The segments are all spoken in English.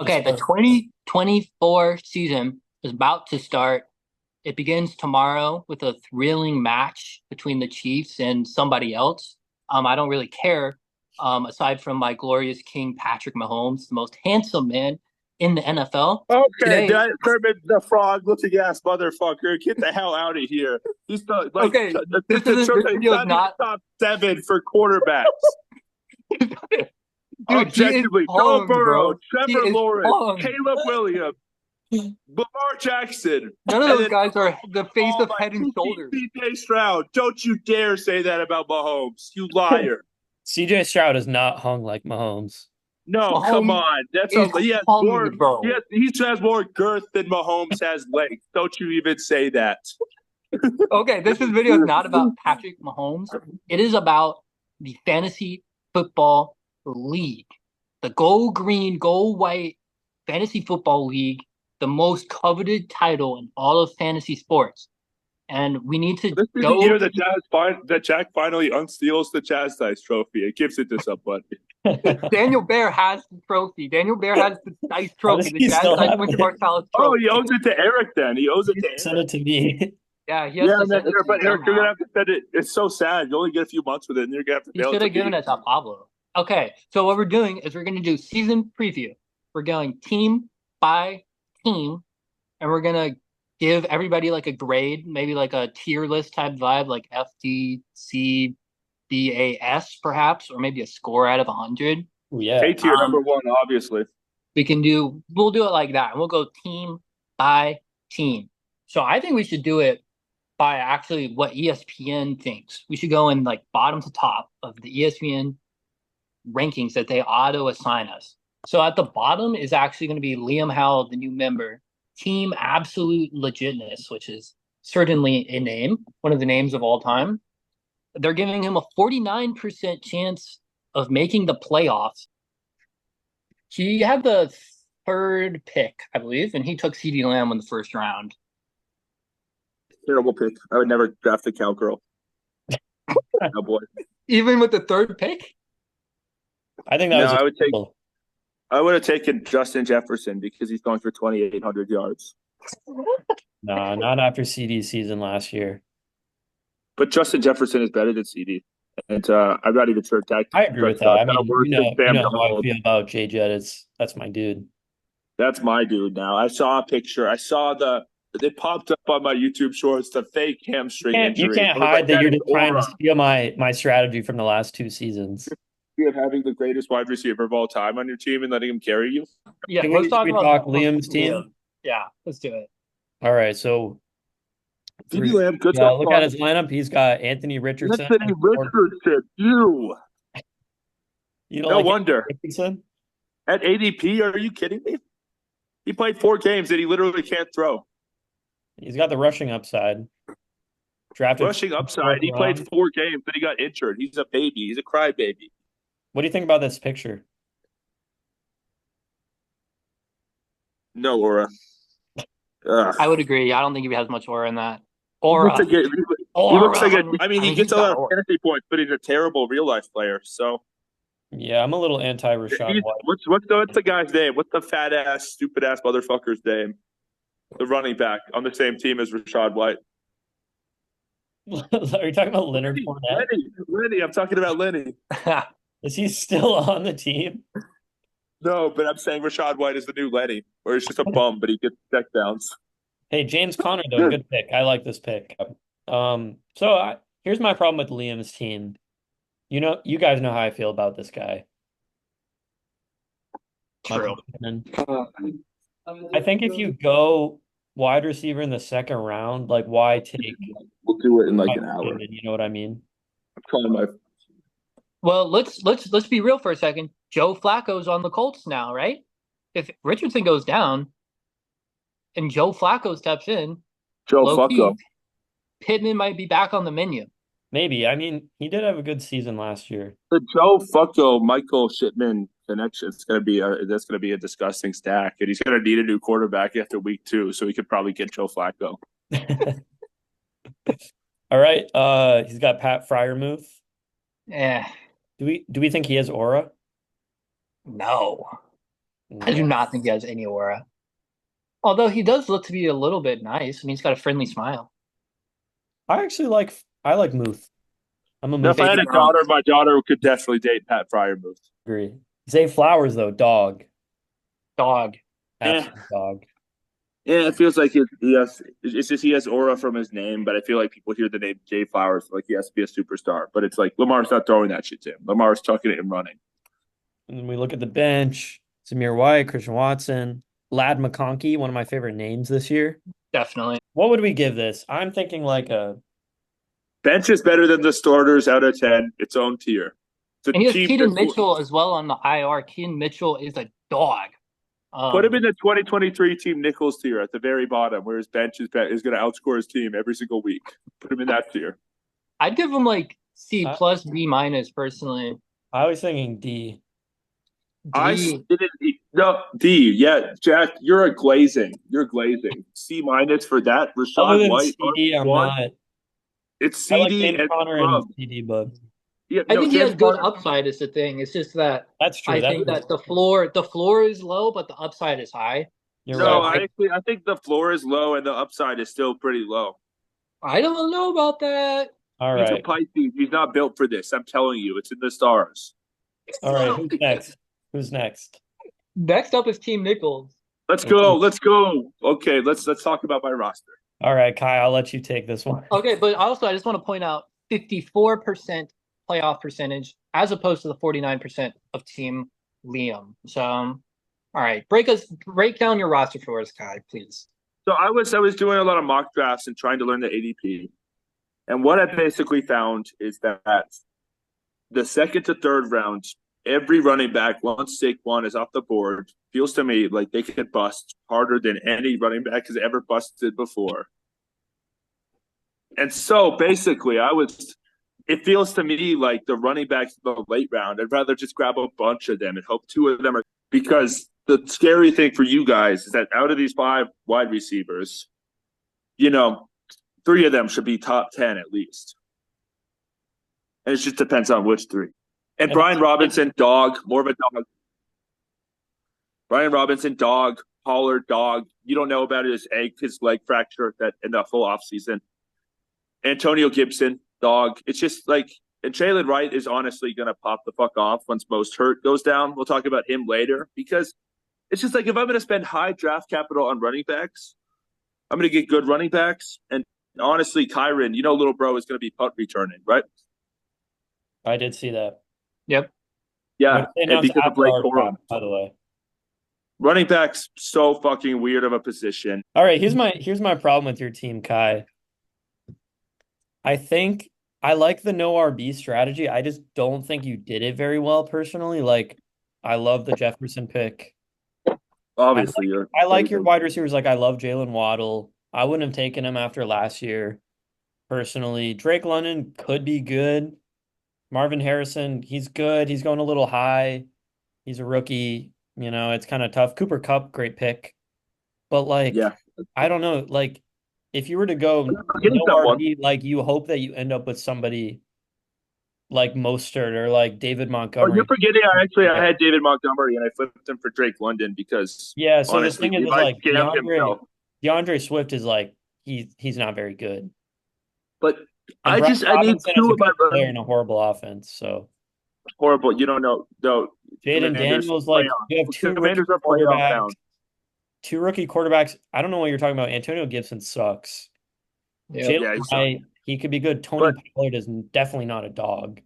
Let's Okay, the go. 2024 season is about to start. It begins tomorrow with a thrilling match between the Chiefs and somebody else. I don't really care, aside from my glorious king, Patrick Mahomes, the most handsome man in the NFL. Okay, Today, that Kermit the Frog looking ass motherfucker, get the hell out of here. He's the like okay, this isn't this he's video is not even not, top seven for quarterbacks. dude. He is Objectively, Joe punked, Burrow, bro. He Trevor is Lawrence, punked. Caleb Williams, Lamar Jackson, None of and those then guys are the face all of like Head and Shoulders. CJ Stroud. Don't you dare say that about Mahomes, you liar. CJ Stroud is not hung like Mahomes. No, come Mahomes on. That's is a he has more punked, bro. he has more girth than Mahomes has length. Don't you even say that. Okay, video is not about Patrick Mahomes. It is about the fantasy football league, the Go Green, Go White fantasy football league, the most coveted title in all of fantasy sports. And we need to This be the go. year that Jack finally unseals the Chastise Trophy. It gives it to somebody. Daniel Bear has the trophy. Daniel Bear has the Dice How trophy, does the he Jazz still Dice have Winter it? Marsalis Oh, he trophy. owes it to Eric then. He owes it He to sent Eric. it to me. Yeah, he has Yeah, to man, send it to you But Eric, you're gonna somehow. have to send it. It's so sad. You only get a few months with it, and you're gonna have to He mail it should to have given me. it to Pablo. Okay, so what we're doing is we're going to do season preview. We're going team by team, and we're going to give everybody like a grade, maybe like a tier list type vibe, like F, D, C, B, A, S, perhaps, or maybe a score out of 100. Ooh, yeah. A tier number Um, one, obviously. we'll do it like that, and we'll go team by team. So I think we should do it by actually what ESPN thinks. We should go in like bottom to top of the ESPN rankings that they auto assign us. So at the bottom is actually going to be Liam Howell, the new member, Team Absolute Legitness, which is certainly a name, one of the names of all time. They're giving him a 49% chance of making the playoffs. He had the third pick, I believe, and he took CD Lamb in the first round. Terrible pick. I would never draft a cowgirl. Oh boy. Even with the third pick? I think that No, was a steal. I would have taken Justin Jefferson because he's going for 2,800 yards. Nah, not after CD season last year. But Justin Jefferson is better than CD. And I'm not even sure Dak I agree with Prescott's that. I kind of mean, worse than you Sam know how I Darnold. feel about J Jet. That's my dude. That's my dude now. I saw a picture. I saw they popped up on my YouTube shorts, the fake hamstring You injury. can't I was like, hide that that you're is just trying to aura. steal my strategy from the last two seasons. You have having the greatest wide receiver of all time on your team and letting him carry you. Yeah, Can let's we, should talk we about talk Liam's team? Liam. Yeah, let's do it. All right, so CeeDee three. Lamb, good Yeah, so look at far. his lineup. He's got Anthony Richardson. Anthony Richardson, you. You don't No like wonder. Anthony Richardson? At ADP, are you kidding me? He played 4 games and he literally can't throw. He's got the rushing upside. Drafted Rushing upside, fourth he played round. 4 games, but he got injured. He's a baby. He's a crybaby. What do you think about this picture? No aura. Ugh. I would agree. I don't think he has much aura in that. He looks Aura. like a, he looks like a. Aura. I mean, I he mean, he's gets a lot got of aura. fantasy points, but he's a terrible real life player. So Yeah, I'm a little anti Rashad he's White. what's the guy's name? What's the fat ass, stupid ass motherfucker's name? The running back on the same team as Rashad White. Are you talking about Leonard Fournette? Lenny. I'm talking about Lenny. Is he still on the team? No, but I'm saying Rashad White is the new Lenny, or he's just a bum, but he gets check downs. Hey, James Conner, though, good pick. I like this pick. Here's my problem with Liam's team. You guys know how I feel about this guy, True. Michael Pittman. I think if you go wide receiver in the second round, like why take We'll do it in like an Michael hour. Pittman? You know what I mean? I'm calling my. Well, let's be real for a second. Joe Flacco's on the Colts now, right? If Richardson goes down and Joe Flacco steps in, Joe low Fucko. key, Pittman might be back on the menu. Maybe. I mean, he did have a good season last year. The Joe Fucko Michael Shipman connection is going to be that's going to be a disgusting stack, and he's going to need a new quarterback after week 2, so he could probably get Joe Flacco. All right. He's got Pat Fryermuth. Eh, Do we think he has aura? no. I do No. not think he has any aura. Although he does look to be a little bit nice. I mean, he's got a friendly smile. I like Muth. I'm a Now, if Muth I had Maybe a wrong. daughter, my daughter could definitely date Pat Fryermuth. agree. Zay Flowers though, dog. Dog. Eh, Absolute dog. yeah, it feels like he has. It's just he has aura from his name, but I feel like people hear the name Jay Flowers like he has to be a superstar. But it's like Lamar's not throwing that shit to him. Lamar's chucking it and running. And then we look at the bench. Samir White, Christian Watson, Lad McConkey, one of my favorite names this year. Definitely. What would we give this? I'm thinking like a Bench is better than the starters out of 10, its own tier. The And he has team Keaton that's Mitchell as well on the IR. Keaton Mitchell is a dog. put him Um, in the 2023 team Nichols tier at the very bottom, where his bench is going to outscore his team every single week. Put him in that tier. I'd give him like C I, plus B minus personally. I was thinking D. I D. didn't. No, D. Yeah, Jack, you're a glazing. You're glazing. C minus for that. Other Rashad than White, CD, I'm one. not. It's I like CD James and Conner and Scrub. CD, but Yeah, I no, think he James has good Conner. upside is the thing. It's just that that's true. I That think is, that the floor is low, but the upside is high. you're So No, right. I think the floor is low and the upside is still pretty low. I don't know about that. All He's a right. Pisces. He's not built for this. I'm telling you, it's in the stars. All right. Who's next? Who's next? Next up is Team Nichols. Let's go. Ooh. Let's go. Okay, let's talk about my roster. All right, Kai, I'll let you take this one. Okay, but also I just want to point out 54% playoff percentage as opposed to the 49% of Team Liam. So, all right, break down your roster for us, Kai, please. So I was doing a lot of mock drafts and trying to learn the ADP. And what I basically found is that the second to third rounds, every running back, once Saquon is off the board, feels to me like they could bust harder than any running back has ever busted before. And so basically, it feels to me like the running backs in the late round, I'd rather just grab a bunch of them and hope two of them are, because the scary thing for you guys is that out of these five wide receivers, you know, three of them should be top 10 at least. And it just depends on which three. And And Brian Robinson, dog, more of a dog. Brian Robinson, dog. Pollard, dog. You don't know about his leg fracture that in the full offseason. Antonio Gibson, dog. It's just like, and Jalen Wright is honestly going to pop the fuck off once most hurt goes down. We'll talk about him later because it's just like if I'm going to spend high draft capital on running backs, I'm going to get good running backs. And honestly, Kyron, little bro is going to be punt returning, right? I did see that. Yep. Which Yeah, they and announced because of after Blake our Corum. draft, by the way. Running back's so fucking weird of a position. All right, here's my problem with your team, Kai. I think I like the no RB strategy. I just don't think you did it very well personally. Like, I love the Jefferson pick. I Obviously, like you're I like your crazy. wide receivers. Like, I love Jalen Waddle. I wouldn't have taken him after last year, personally. Drake London could be good. Marvin Harrison, he's good. He's going a little high. He's a rookie. It's kind of tough. Cooper Kupp, great pick. But like, Yeah. I don't know. Like, if you were to go Getting no someone. RB, like you hope that you end up with somebody like Mostert or like David Oh, you're Montgomery. forgetting. I had David Montgomery and I flipped him for Drake London because Yeah, so the honestly, thing is Levi like scammed himself. DeAndre Swift is like he's not very good. But And Brian I need Robinson is two a of my good player in a horrible offense. So horrible. You don't know. No, Jaden Commanders Daniels, like playoff. you have two rookie Commanders are playoff quarterbacks, bound. two rookie quarterbacks. I don't know what you're talking about. Antonio Gibson sucks. Yep. Jalen Yeah, he sucks. Wright, he could be good. Tony But Pollard is definitely not a dog.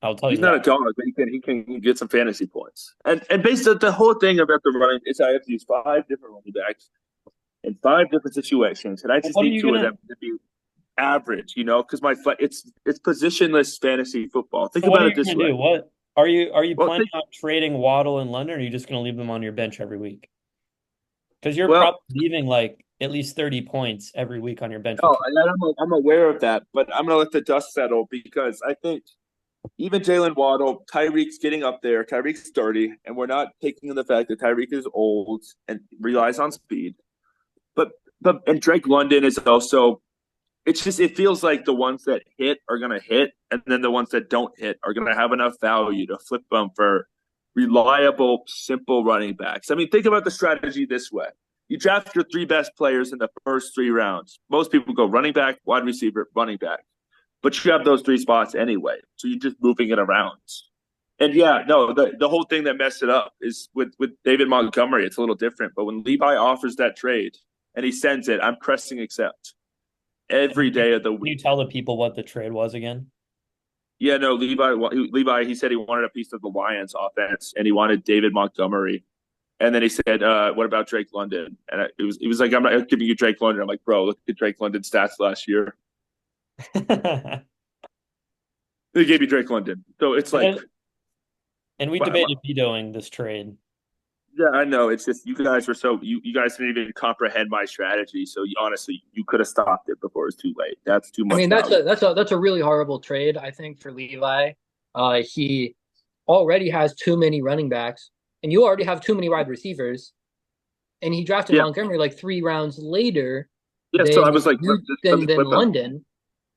I'll tell he's you not that. a dog, but he can get some fantasy points. And based on the whole thing about the running is I have to use five different running backs in five different situations, and I Well, just what are need you two of gonna? them to be average, because it's positionless fantasy football. Think So what are about you it this gonna way. do? What are you Well, planning on trading Waddle and London, or are you just gonna leave them on your bench every week? Because you're well, probably leaving like at least 30 points every week on your bench no, with. I'm aware of that, but I'm gonna let the dust settle because I think even Jalen Waddle, Tyreek's getting up there. Tyreek's 30, and we're not taking the fact that Tyreek is old and relies on speed. But and Drake London is also. It's just it feels like the ones that hit are gonna hit, and then the ones that don't hit are gonna have enough value to flip them for reliable, simple running backs. I mean, think about the strategy this way. You draft your three best players in the first 3 rounds. Most people go running back, wide receiver, running back. But you have those 3 spots anyway. So you're just moving it around. And yeah, no, the whole thing that messed it up is with David Montgomery, it's a little different. But when Levi offers that trade and he sends it, I'm pressing accept every day of the Can you week. tell the people what the trade was again? Yeah, no, Levi, he said he wanted a piece of the Lions offense and he wanted David Montgomery. And then he said, "What about Drake London?" And he was like, "I'm not giving you Drake London." I'm like, "Bro, look at Drake London's stats last year. They gave you Drake London, so it's like, And we wow, debated vetoing this trade. yeah, I know. It's just you guys were so you guys didn't even comprehend my strategy. So honestly, you could have stopped it before it was too late. That's too I much mean, value. that's a really horrible trade, I think, for Levi. He already has too many running backs, and you already have too many wide receivers. And he drafted Yeah, Montgomery like 3 rounds later yeah. So I than was like, let me flip him. London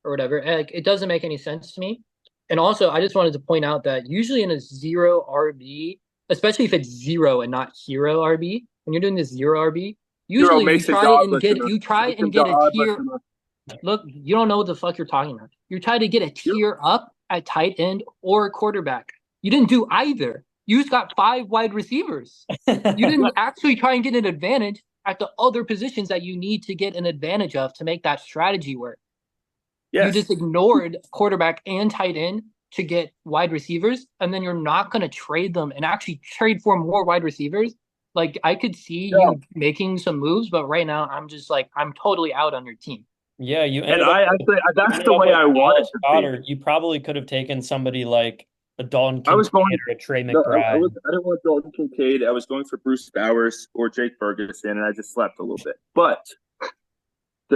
or whatever. Like, it doesn't make any sense to me. And also, I just wanted to point out that usually in a zero RB, especially if it's zero and not hero RB, when you're doing this zero RB, Hero usually makes a God listener. you try Makes a and get a God tier. listener. Look, you don't know what the fuck you're talking about. You're trying to get a Yep. tier up at tight end or quarterback. You didn't do either. You just got 5 wide receivers. You Yeah. didn't actually try and get an advantage at the other positions that you need to get an advantage of to make that strategy work. You Yes. just ignored quarterback and tight end to get wide receivers, and then you're not going to trade them and actually trade for more wide receivers. Like, I could see Yeah. you making some moves, but right now I'm just like, I'm totally out on your team. Yeah, And I actually, that's the way with I wanted Dallas to be. Goedert. You probably could have taken somebody like a Dalton I was Kincaid going. or a Trey No, McBride. I didn't want Dalton Kincaid. I was going for Bruce Bowers or Jake Ferguson, and I just slept a little bit. But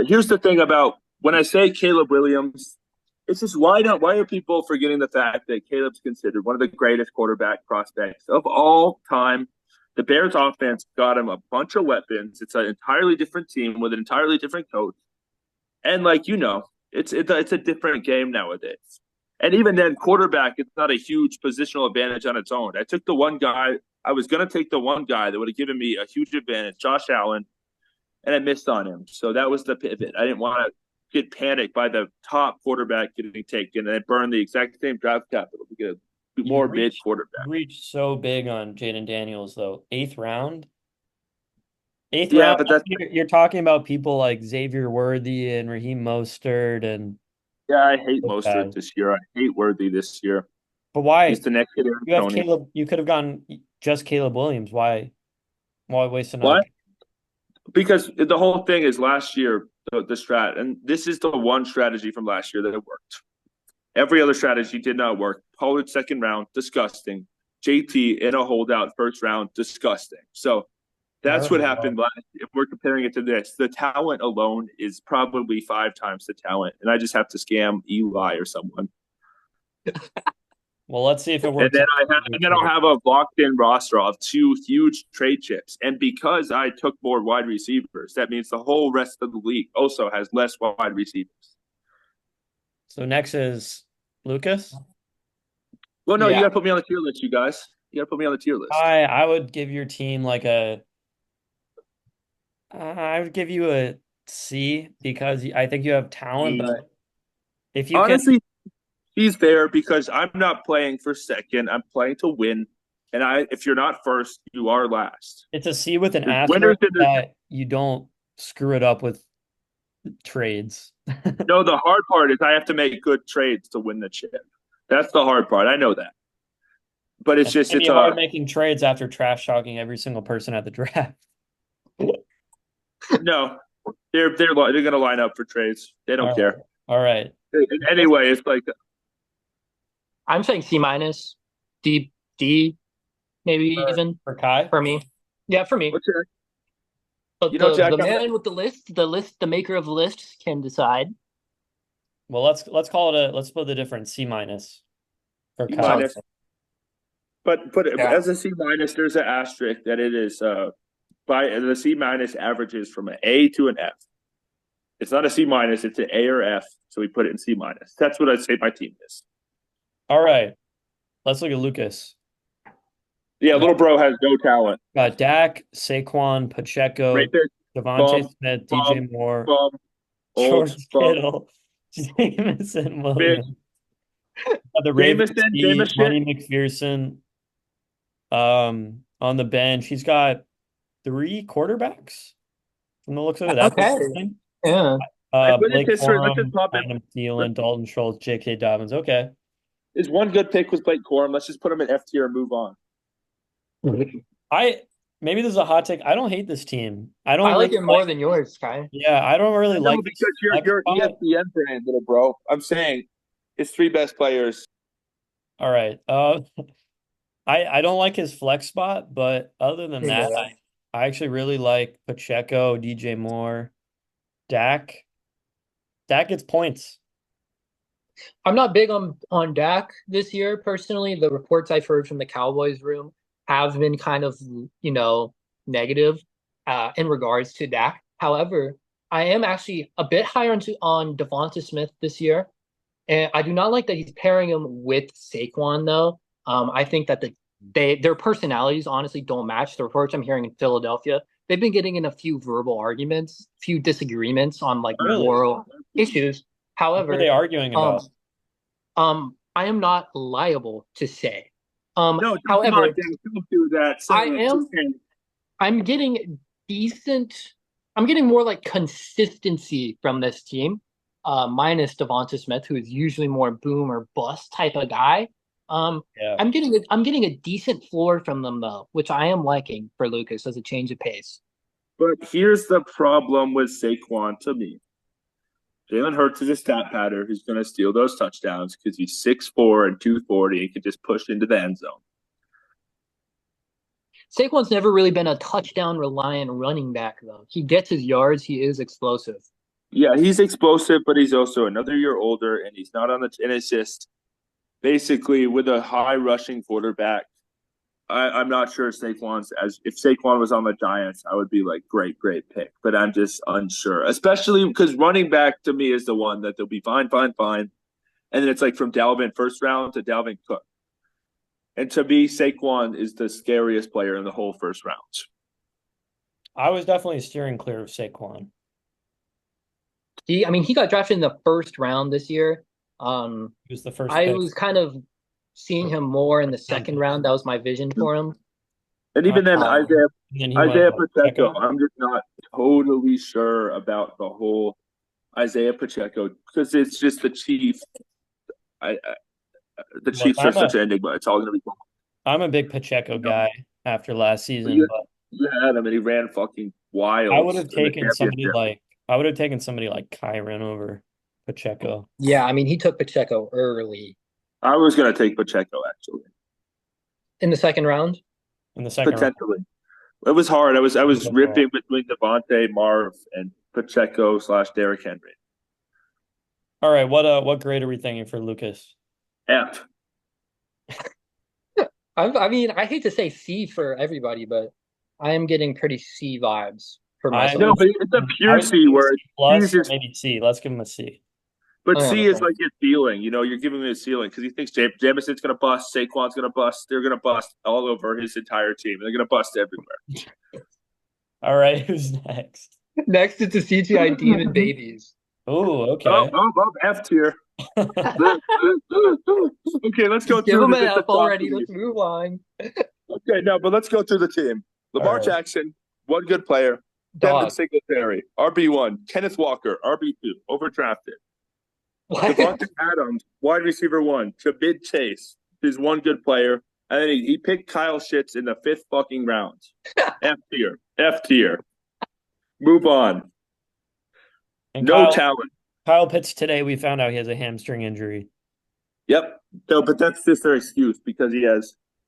here's the thing about when I say Caleb Williams, it's just why are people forgetting the fact that Caleb's considered one of the greatest quarterback prospects of all time? The Bears offense got him a bunch of weapons. It's an entirely different team with an entirely different coach. And it's a different game nowadays. And even then, quarterback, it's not a huge positional advantage on its own. I took the one guy. I was going to take the one guy that would have given me a huge advantage, Josh Allen, and I missed on him. So that was the pivot. I didn't want to get panicked by the top quarterback getting taken and burn the exact same draft capital to get a You more mid quarterback. reached so big on Jaden Daniels though. Eighth round. Eighth Yeah, round. but that's You're talking about people like Xavier Worthy and Raheem Mostert and yeah. I hate those Mostert guys. this year. I hate Worthy this year. But He's why? the next kid, You have Tony. Caleb. You could have gone just Caleb Williams. Why? Why waste another Why? pick? Because the whole thing is last year the strat, and this is the one strategy from last year that it worked. Every other strategy did not work. Pollard second round, disgusting. JT in a holdout first round, disgusting. So All that's what right. Well, happened last. If we're comparing it to this, the talent alone is probably 5 times the talent, and I just have to scam Eli or someone, let's see if it and works out. then I'll have a locked in roster of 2 huge trade chips. And because I took more wide receivers, that means the whole rest of the league also has less wide receivers. So next is Lucas. Well, no, you Yeah. got to put me on the tier list, you guys. You got to put me on the tier list. I would give your team like a I would give you a C because I think you have talent, but if you can, Honestly, he's there because I'm not playing for second. I'm playing to win. And if you're not first, you are last. it's a C with an There's winners asterisk and there's that you don't screw it up with trades. no. The hard part is I have to make good trades to win the chip. That's the hard part. I know that, but it's It's just gonna be it's hard a making trades after trash talking every single person at the draft. no. They're going to line up for trades. They don't All right. care. All right. Anyway, it's like I'm saying C minus, D, maybe even For Kai. for me. Yeah, for me. what's your, But Jack, the man with the maker of the list can decide. Well, let's call it let's split the difference. C minus for C Kai. minus. But put it Yeah. as a C minus. There's an asterisk that it is by the C minus averages from an A to an F. It's not a C minus, it's an A or F. So we put it in C minus. That's what I'd say my team is. All right. Let's look at Lucas. Yeah, Got, little bro has no talent. got Dak, Saquon, Pacheco, Great pick. Devontae Bum, Smith, DJ bum, Moore, bum, old, George bum. Kittle, Jameson Big. Williams. The Ravens Jameson, D, Jameson. Money McPherson, on the bench. He's got three quarterbacks from the looks of it. That's Okay. interesting. Yeah. I put his Blake history. Let's just Corum, pop Adam it. Thielen, Dalton Schultz, J.K. Dobbins. Okay. His one good pick was Blake Corum. Let's just put him in F tier and move on. I maybe this is a hot take. I don't hate this team. I I don't like really it more like, than yours, Kai. yeah, I don't really No, like this because flex you're spot. ESPN brand, little bro. I'm saying his three best players. All right. I don't like his flex spot, but other than that, I actually really like Pacheco, DJ Moore, Dak. Dak gets points. I'm not big on Dak this year personally. The reports I've heard from the Cowboys room have been kind of, negative in regards to Dak. However, I am actually a bit higher on Devonta Smith this year. And I do not like that he's pairing him with Saquon though. I think that their personalities honestly don't match. The reports I'm hearing in Philadelphia, they've been getting in a few verbal arguments, few disagreements on like Really? moral issues. What are they However, arguing um, about? I am not liable to say. No, come on, However, Dan, don't do that. Say I it. Just am I'm getting decent. I'm getting more like consistency from this team, minus Devonta Smith, who is usually more boom or bust type of guy. Um, Yeah. I'm getting a decent floor from them though, which I am liking for Lucas as a change of pace. But here's the problem with Saquon to me. Jalen Hurts is a stat pattern who's going to steal those touchdowns because he's 6'4" and 240 and can just push into the end zone. Saquon's never really been a touchdown reliant running back though. He gets his yards. He is explosive. Yeah, he's explosive, but he's also another year older, and he's not on the. And it's just basically with a high rushing quarterback. I'm not sure Saquon's as if Saquon was on the Giants, I would be like great pick, but I'm just unsure, especially because running back to me is the one that they'll be fine, and then it's like from Dalvin first round to Dalvin Cook, and to me Saquon is the scariest player in the whole first round. I was definitely steering clear of Saquon. He got drafted in the first round this year. He was the first I pick. was kind of seeing him more in the second round. That was my vision for him. And even then, And then he went Isaiah Pacheco. Pacheco, I'm just not totally sure about the whole Isaiah Pacheco because it's just the Chiefs. The Look, Chiefs are such an enigma. It's all going to be. I'm a big Pacheco You know? guy after last But season, but you had him, and he ran fucking I wild would have in the taken somebody championship. like I would have taken somebody like Kyron over Pacheco Yeah, I mean, he took Pacheco early I was going to take Pacheco actually, in the second round. in the second round. potentially. It was hard. I was ripping between Devontae, Marv, and Pacheco / Derrick Henry. All right, what grade are we thinking for Lucas? F. I mean, I hate to say C for everybody, but I am getting pretty C vibes for I No, myself. but it's a I pure was C thinking where C plus, Jesus. maybe C. Let's give him a C. But Oh, C is okay. like his ceiling. You know, you're giving him a ceiling because he thinks Jameson's going to bust, Saquon's going to bust. They're going to bust all over his entire team. They're going to bust everywhere. All right, who's next? Next, it's the CGI Demon Babies. Oh, okay. F tier. Okay, let's go Give through him to an get the F already. top Let's move on. Okay, no, but let's go through the team. All Lamar right. Jackson, one good player. Devin Dog. Singletary, RB1. Kenneth Walker, RB2, overdrafted. What? Devontae Adams, wide receiver 1. Jabid Chase, who's one good player. And then he picked Kyle Shits in the 5th fucking round. F tier. F tier. Move on. And No talent. Kyle Pitts today, we found out he has a hamstring injury. Yep. No, but that's just their excuse because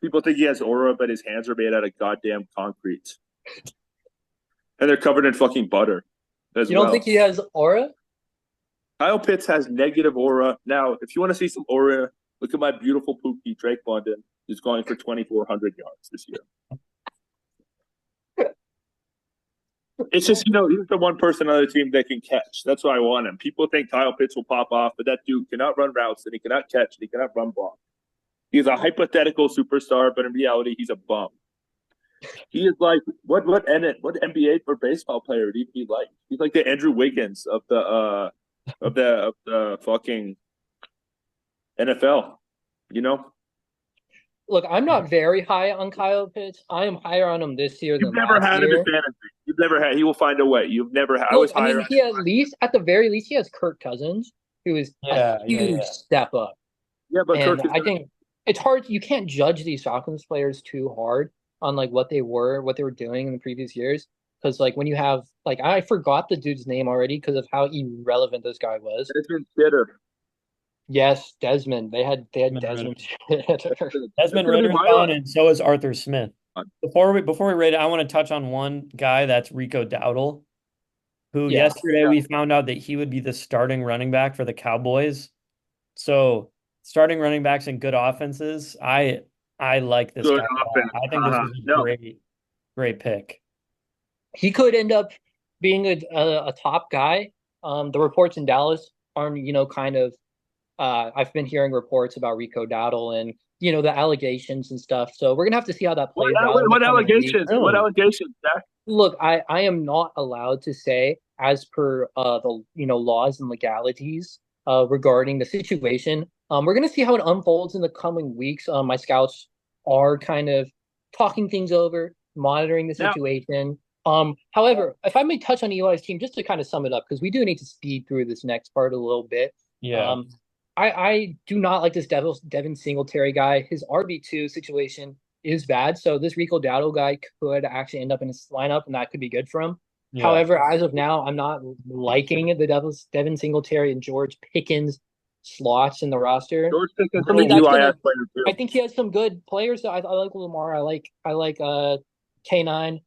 people think he has aura, but his hands are made out of goddamn concrete. And they're covered in fucking butter as You well. don't think he has aura? Kyle Pitts has negative aura. Now, if you want to see some aura, look at my beautiful Pookie, Drake London, who's going for 2,400 yards this year. It's just, he's the one person on the team that can catch. That's why I want him. People think Kyle Pitts will pop off, but that dude cannot run routes, and he cannot catch, and he cannot run block. He's a hypothetical superstar, but in reality, he's a bum. He is like what NBA or baseball player would he be like? He's like the Andrew Wiggins of the fucking NFL. You know, Look, I'm not very high on Kyle Pitts. I am higher on him this year you've than never last had him in year. fantasy. You've never had. He will find a way. You've never had. I Look, was I higher mean, on he him. at least, at the very least, he has Kirk Cousins, who is a Yeah, yeah, huge yeah. step up. Yeah, but And Kirk is I gonna. think it's hard. You can't judge these Falcons players too hard on like what they were doing in the previous years. Because like when you have like I forgot the dude's name already because of how irrelevant this guy was. It's been bitter. Yes, Desmond. They had Desmond Ritter. Desmond Shedder. It's Desmond gonna be Ritter's my gone, and so is Arthur Smith. line. Before we rate it, I want to touch on one guy that's Rico Dowdle, who Yeah. yesterday we found out that he would be the starting running back for the Cowboys. So starting running backs in good offenses, I like this Good guy a lot. offense. I think this was a No, great pick. He could end up being a top guy. The reports in Dallas are, kind of I've been hearing reports about Rico Dowdle and the allegations and stuff. So we're gonna have to see how that plays out in the what coming weeks. allegations? What Really? allegations, Zach? Look, I am not allowed to say as per the laws and legalities regarding the situation. We're gonna see how it unfolds in the coming weeks. My scouts are kind of talking things over, monitoring the Now, situation. However, if I may touch on Eli's team just to kind of sum it up, because we do need to speed through this next part a little bit. Yeah. Um, I do not like this Devin Singletary guy. His RB2 situation is bad. So this Rico Dowdle guy could actually end up in his lineup, and that could be good for him. Yeah. However, as of now, I'm not liking the Devin Singletary and George Pickens slots in the roster. George Pickens For is me, a that's UIS gonna. player I too. think he has some good players. I like Lamar. I like K9.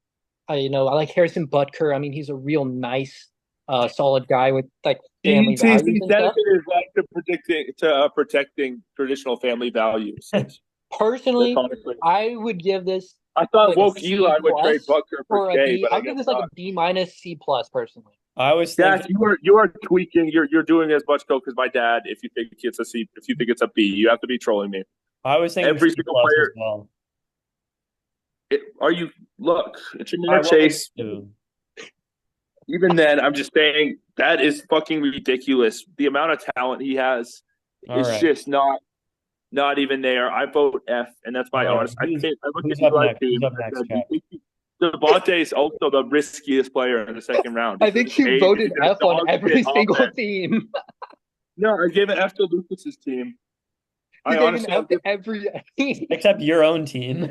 I like Harrison Butker. I mean, he's a real nice, solid guy with like family values He's and stuff. dedicated his life to protecting traditional family values. That's Personally, honestly. I would give this I thought like a woke C Eli would trade plus Butker for or a Shea, D. but I I would give guess this like a not. B minus C plus personally. I was Jack, thinking you are tweaking. You're doing as much coke as my dad. If you think it's a C, if you think it's a B, you have to be trolling me. I was thinking Every C single plus as player. well. Are you look? It's I Jamar wanted Chase. to. Even then, I'm just saying that is fucking ridiculous. The amount of talent he has All is right. just not even there. I vote F, and that's All my right. honest. I looked at Who's up Eli's next? Who's team up and I next, said, "You Jack? think Devontae is also the riskiest player in the second round I because of think his you age, voted because F of on dog shit every single offense." team. No, I gave an F to Lucas's team. You I gave an honestly, F to every team. Except your own team.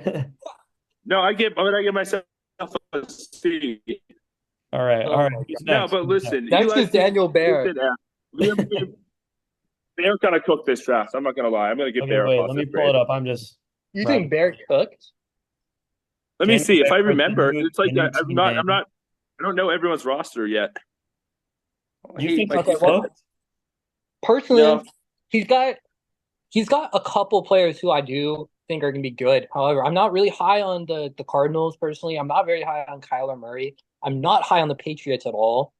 no, I give myself a C. All right. All Oh right. my Who's god. No, next? but Who's next? listen, Next Eli's is team Daniel is Bear. an F. Liam's team, Bear kind of cooked this draft. I'm not gonna lie. I'm gonna give Okay, Bear a wait. Let me positive pull grade. it up. I'm just You think writing. Bear cooked? Let me Daniel see if I Bear with remember. It's the like new I'm team not. I'm name. not. I don't know everyone's roster yet. You think My he's Okay, defense. well, cooked? personally, No, he's got he's got a couple players who I do think are going to be good. However, I'm not really high on the Cardinals personally. I'm not very high on Kyler Murray. I'm not high on the Patriots at all.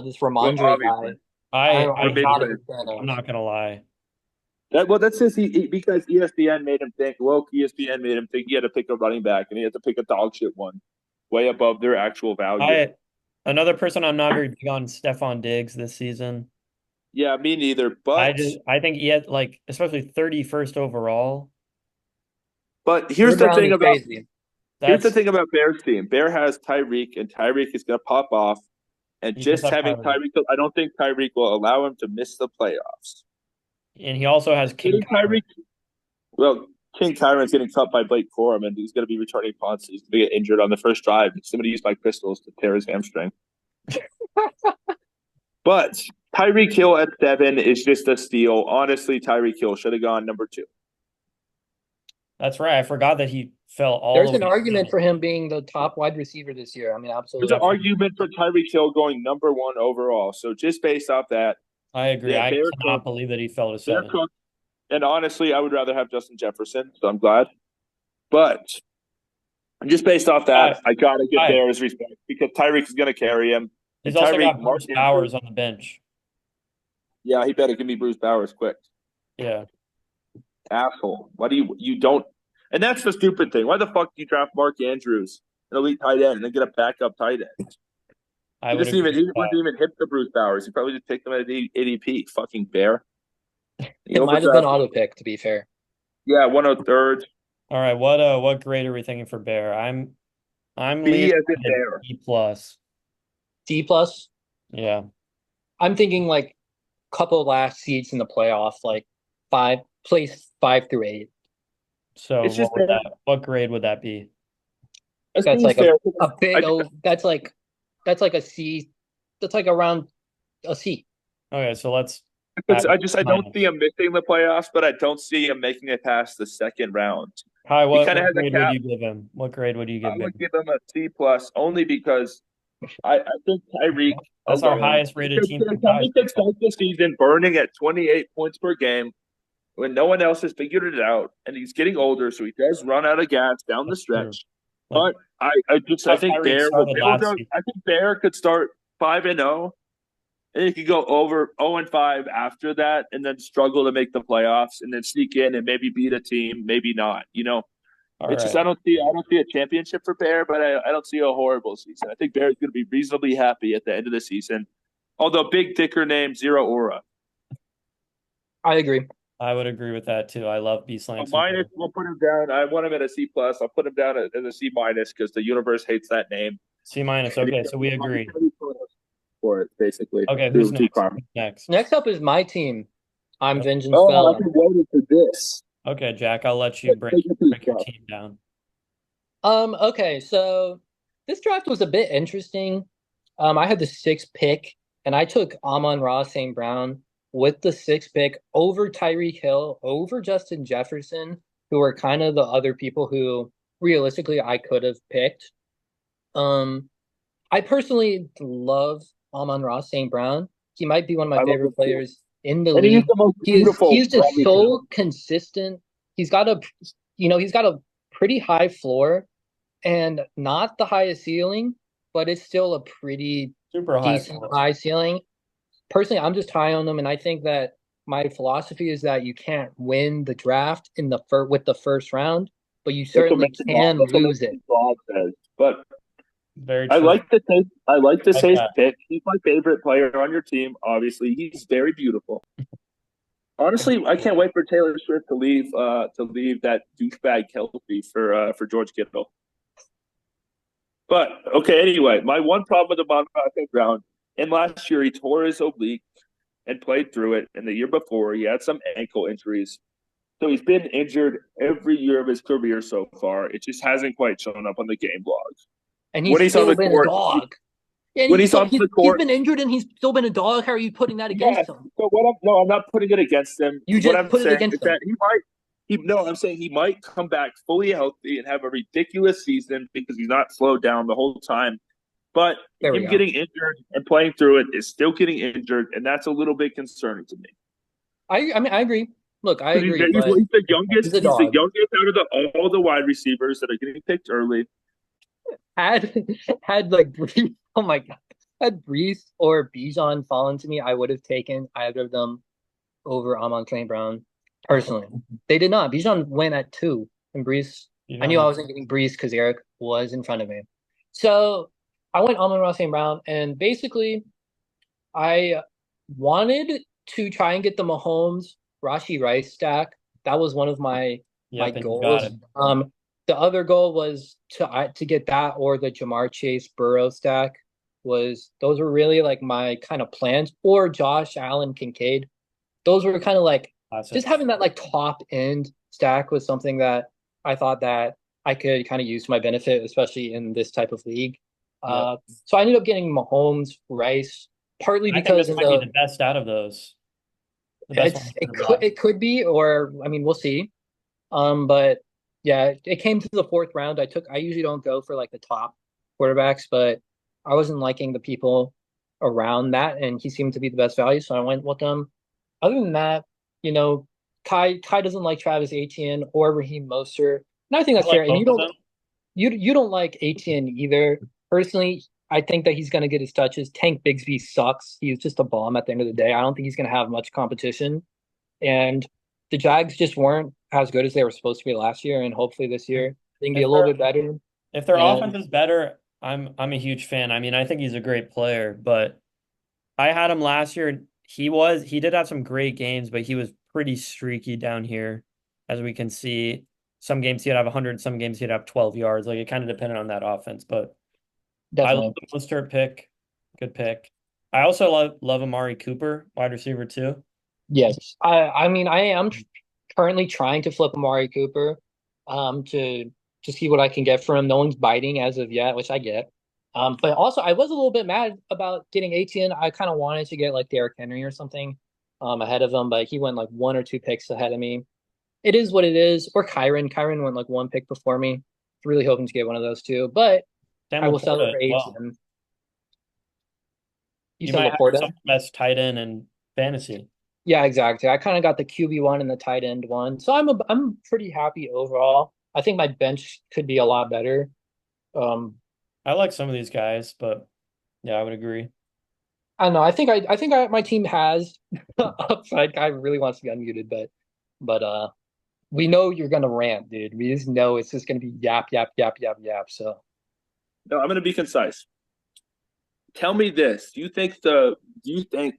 This well, Ramondre obviously, guy, I'm I I'm we're not a hate big it. fan I'm of. not gonna lie. That's just because ESPN made him think. Woke ESPN made him think he had to pick a running back and he had to pick a dog shit one, way above their actual value. I Another person I'm not very big on, Stephon Diggs this season. Yeah, me neither. I think he had like especially 31st overall. But Third round is crazy. here's the That's thing about Bear's team. Bear has Tyreek, and Tyreek is gonna pop off. And he does just have having Tyreek. Tyreek, I don't think Tyreek will allow him to miss the playoffs. And he also has King Getting Kyron. Tyreek, well, King Kyron's getting cut by Blake Corum, and he's going to be returning punts. He's going to get injured on the first drive. Somebody used my crystals to tear his hamstring. But Tyreek Hill at 7 is just a steal. Honestly, Tyreek Hill should have gone number 2. That's right. I forgot that he fell all There's the an way argument down. for him being the top wide receiver this year. I mean, There's absolutely. an argument for Tyreek Hill going number 1 overall. So just based off that, I agree. yeah, I Bear cannot cooked. believe that he fell to Bear 7. cooked. And honestly, I would rather have Justin Jefferson, so I'm glad. But just based off that, Five. I gotta give Five. Bear his respect because Tyreek is gonna carry him. And He's also Tyreek, got Mark Bruce Andrews, Bowers on the bench. yeah, he better give me Bruce Bowers quick. Yeah. Asshole. Why do you don't? And that's the stupid thing. Why the fuck do you draft Mark Andrews, an elite tight end, and then get a backup tight end? I would agree He with wouldn't that. even hit the Bruce Bowers. He probably just picked them at ADP. Fucking bear. He It might have been overdrafted. auto pick, to be fair. Yeah, 103rd. All right, what grade are we thinking for Bear? I'm leaning B as in at a bear. B plus. D plus. Yeah. I'm thinking like couple last seeds in the playoff, like five, place 5 through 8. So It's just what grade would that be? a That's C like fair. a I big O. That's like a C. That's like around a C. Okay, so let's add I don't see minus. him missing the playoffs, but I don't see him making it past the second round. Kai, He kind of what has a grade would cap. you give him? What grade would you I give Bear? would give him a C plus only because I think Tyreek That's our alone. highest rated team from Kai's Tyreek could perspective. start the season burning at 28 points per game when no one else has figured it out, and he's getting older, so he does run out of gas down the That's true. stretch. Like But I how think Tyreek started last season. I think Bear could start 5-0, and he could go over 0-5 after that, and then struggle to make the playoffs, and then sneak in and maybe beat a team, maybe not. All It's just right. I don't see a championship for Bear, but I don't see a horrible season. I think Bear is going to be reasonably happy at the end of the season. Although big dicker name zero aura. I agree. I would agree with that too. I love B A slang some minus, better. we'll put him down. I want him at a C plus. I'll put him down as a C minus because the universe hates that name, C minus. and Okay, so we agree. for it basically Okay, who's to next? karma. Who's next? Next up is my team. I'm Okay. Vengeance Oh, I've Fella. been waiting for this. Okay, Jack, I'll let you Take a piece, break your bro. team down. Okay, so this draft was a bit interesting. I had the sixth pick, and I took Amon-Ra St. Brown with the sixth pick over Tyreek Hill, over Justin Jefferson, who are kind of the other people who realistically I could have picked. Um, I personally love Amon-Ra St. Brown. He might be one of my I love favorite him too. players in the And he's league. the most He's beautiful just wide receiver. so consistent. He's got a he's got a pretty high floor and not the highest ceiling, but it's still a pretty Super high decent floor. high ceiling. Personally, I'm just high on them, and I think that my philosophy is that you can't win the draft in the with the first round, but you certainly can That's what lose it. Mason Bob says. But Very true. I like the Like safe that. pick. He's my favorite player on your team. Obviously, he's very beautiful. Honestly, I can't wait for Taylor Swift to leave that douchebag Kelsey for George Kittle. But okay, anyway, my one problem with the Monmouth ground, and last year he tore his oblique and played through it, and the year before he had some ankle injuries. So he's been injured every year of his career so far. It just hasn't quite shown up on the game logs. And When he's he's on still the been a court, dog. And when he's he's still on the he's court, been injured and he's still been a dog. How are you putting that yeah. against him? So I'm not putting it against him. You What just I'm put it saying against is him. that I'm saying he might come back fully healthy and have a ridiculous season because he's not slowed down the whole time. But There we him go. getting injured and playing through it is still getting injured, and that's a little bit concerning to me. I mean I agree. Look, I Because agree, but he's a he's the dog. youngest out of all the wide receivers that are getting picked early. Had had like Brees, oh my God. Had Brees or Bijan fallen to me, I would have taken either of them over Amon St. Brown personally. They did not. Bijan went at 2, and Brees. You I don't knew I want wasn't getting Brees because Eric was in front of me. So I went Amon-Ra St. Brown, and basically I wanted to try and get the Mahomes Rashi Rice stack. That was one of my Yep, and you got goals. it. The other goal was to get that or the Jamar Chase Burrow stack. Those were really like my kind of plans, or Josh Allen Kincaid. Those were kind of like just Classic. having that like top end stack was something that I thought that I could kind of use to my benefit, especially in this type of league. Yep. Uh, so I ended up getting Mahomes, Rice, partly I think because this in might be the the best out of those. The best one you could have got. it could be, or I mean, we'll see. But yeah, it came to the fourth round. I usually don't go for like the top quarterbacks, but I wasn't liking the people around that, and he seemed to be the best value, so I went with them. Other than that, you know, Kai doesn't like Travis Etienne or Raheem Mostert, and I think I that's fair. like And both of them. you don't like Etienne either. Personally, I think that he's going to get his touches. Tank Bigsby sucks. He's just a bomb at the end of the day. I don't think he's going to have much competition. And the Jags just weren't as good as they were supposed to be last year, and hopefully this year they can be If a little their bit better. if their offense And is better, I'm a huge fan. I mean, I think he's a great player, but I had him last year. He did have some great games, but he was pretty streaky down here, as we can see. Some games he'd have 100, some games he'd have 12 yards. Like it kind of depended on that offense, but I love definitely, the Mostert pick. Good pick. I also love Amari Cooper, wide receiver too. yes. I mean, I am currently trying to flip Amari Cooper, to see what I can get for him. No one's biting as of yet, which I get. But also I was a little bit mad about getting 18. I kind of wanted to get like Derrick Henry or something, ahead of him, but he went like one or two picks ahead of me. It is what it is. Or Kyron. Kyron went like one pick before me. Really hoping to get one of those two, but Sam I will Laporta settle as for well. 18. You You said might have Laporta? yourself the best tight end in fantasy. Yeah, exactly. I kind of got the QB one and the tight end one, so I'm pretty happy overall. I think my bench could be a lot better. Um, I like some of these guys, but yeah, I would agree. I don't know. I think my team has upside. Guy really wants to be unmuted, but we know you're gonna rant, dude. We just know it's just gonna be yap yap yap yap yap. So No, I'm going to be concise. Tell me this: Do you think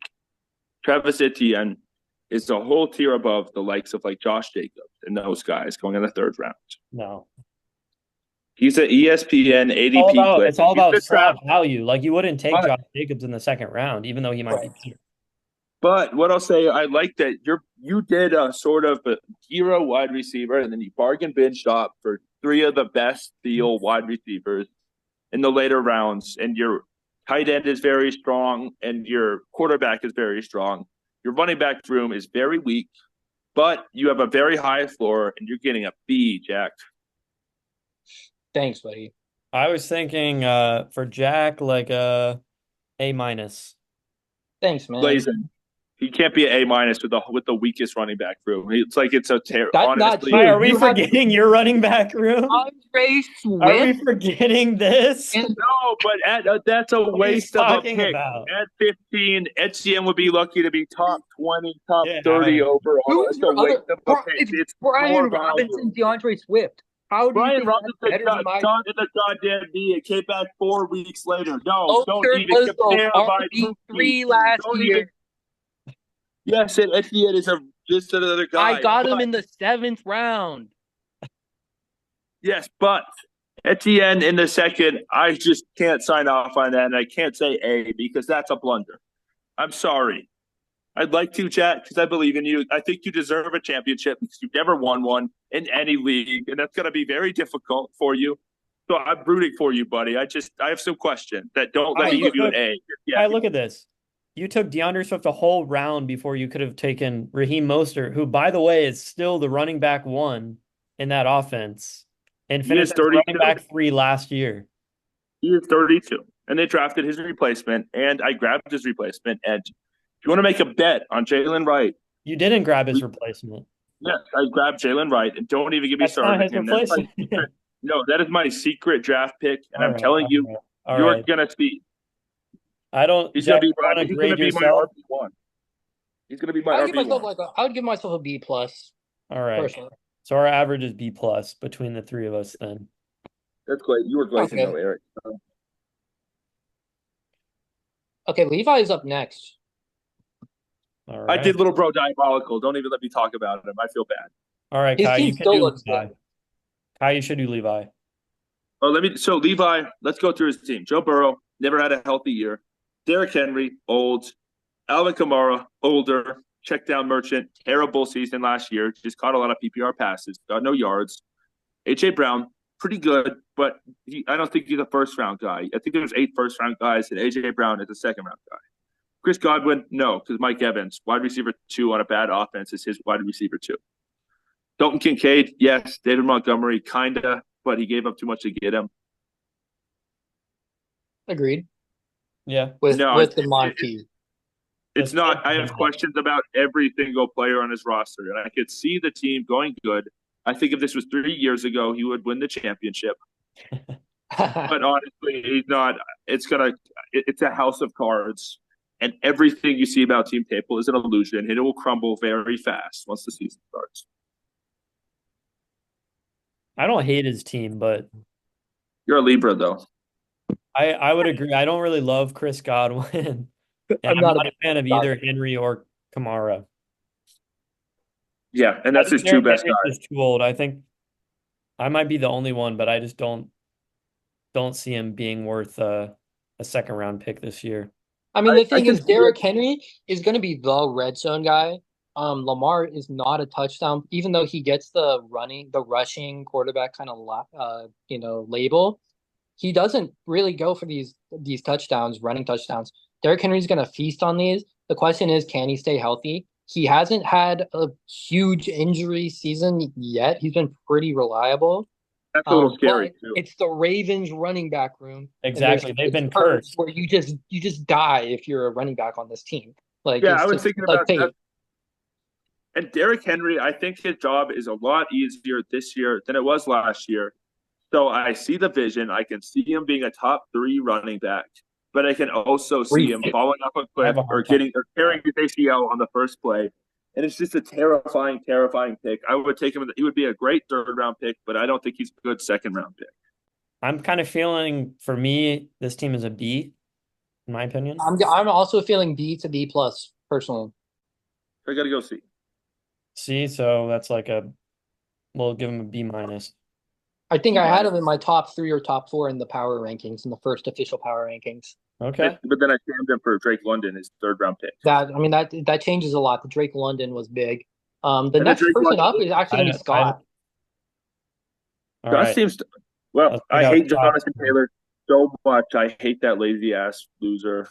Travis Etienne is a whole tier above the likes of like Josh Jacobs and those guys going in the third round? No. He's an ESPN ADP player. It's all He's about the straw draft, value. Like you wouldn't take but Josh Jacobs in the second round, even though he might be right. better. but what I'll say, I like that you did a sort of a hero wide receiver, and then you bargain bin shop for three of the best deal wide receivers in the later rounds, and your tight end is very strong, and your quarterback is very strong. Your running back room is very weak, but you have a very high floor, and you're getting a B, Jack. Thanks, buddy. I was thinking for Jack like A minus. Thanks, man. Blazing. He can't be an A minus with the weakest running back room. It's like it's a That's not honestly. Why true. are we You have forgetting your running back room? Andre Are we Swift forgetting this? and No, but that's a What are you waste of a talking pick. about? At 15, Etienne would be lucky to be top 20, top Get out of 30 here. overall. who's It's a your waste other? of a Bro, pick. it's It's Brian floor value. Robinson, DeAndre Swift. How do you Brian think that's Robinson better than my got in the goddamn knee and came back 4 weeks later. No, don't Mostert even was the compare my rookie. RB3 last Don't even. year? Yes, and Etienne is just another I guy. got him But in the seventh round. yes, but Etienne in the second, I just can't sign off on that, and I can't say A because that's a blunder. I'm sorry. I'd like to, Chat, because I believe in you. I think you deserve a championship because you've never won one in any league, and that's going to be very difficult for you. So I'm rooting for you, buddy. I have some questions that don't All let right, me you give you an took. A. All Yeah, right, look at this. You took DeAndre Swift a whole round before you could have taken Raheem Mostert, who, by the way, is still the running back one in that offense and he is finished as running 32. back three last year. He is 32, and they drafted his replacement, and I grabbed his replacement. And if you want to make a bet on Jalen Wright, You didn't grab his replacement. yes, I grabbed Jalen Wright, and don't even get me That's not started. his And that's my replacement. secret. No, that is my secret draft pick, and All I'm right, telling all you, right, all you're right. gonna see. I don't, He's gonna Jack, be you want to he's gonna grade be my yourself? RB1. He's gonna be my RB1. I would give myself a B plus All right. personally. So our average is B plus between the three of us then. That's great. You were Sounds glazing though, good. Eric. Okay, Levi is up next. All I right. did little bro diabolical. Don't even let me talk about him. I feel bad. All right, His Kai, team you can still do looks good. Levi. Kai, you should do Levi. Oh, so Levi, let's go through his team. Joe Burrow never had a healthy year. Derrick Henry, old. Alvin Kamara, older. Check down merchant, terrible season last year. Just caught a lot of PPR passes, got no yards. AJ Brown, pretty good, but I don't think he's a first round guy. I think there's 8 first round guys, and AJ Brown is a second round guy. Chris Godwin, no, because Mike Evans, wide receiver 2 on a bad offense, is his wide receiver 2. Dalton Kincaid, yes. David Montgomery, kinda, but he gave up too much to get him. Agreed. Yeah. No, With the Monty. it's not. I have questions about every single player on his roster, and I could see the team going good. I think if this was 3 years ago, he would win the championship. But honestly, he's not. It's a house of cards, and everything you see about Team Table is an illusion, and it will crumble very fast once the season starts. I don't hate his team, but You're a Libra though. I would agree. I don't really love Chris Godwin, and I'm I'm not a not big a fan of God. either Henry or Kamara. Yeah, and I that's think his two Derrick best Henry's guys. just too old. I think I might be the only one, but I just don't see him being worth a second round pick this year. I mean, the I thing can is, see it. Derrick Henry is going to be the red zone guy. Lamar is not a touchdown, even though he gets the rushing quarterback kind of, label. He doesn't really go for these touchdowns, running touchdowns. Derrick Henry's going to feast on these. The question is, can he stay healthy? He hasn't had a huge injury season yet. He's been pretty reliable. That's a little scary But too. it's the Ravens running back room, and there's Exactly. They've this been curse cursed. where you just die if you're a running back on this team. Like Yeah, it's I was just thinking like about that. fate. And Derrick Henry, I think his job is a lot easier this year than it was last year. So I see the vision. I can see him being a top three running back, but I can also see him falling off a I cliff have a or hard time getting or with that. tearing his ACL on the first play. And it's just a terrifying, terrifying pick. I would take him. He would be a great third round pick, but I don't think he's a good second round pick. I'm kind of feeling for me, this team is a B, in my opinion. I'm also feeling B to B plus personally. I got to go see. C, so that's like we'll give him a B minus. I think B I had minus. him in my top three or top four in the power rankings, in the first official power rankings. Okay. But then I jammed him for Drake London, his third round pick. That changes a lot. The Drake London was big. The And then next Drake person London, up is actually gonna be I Scott. all Josh right. seems to, well, Let's pick I out hate Scott. Jonathan Taylor so much. I hate that lazy ass loser.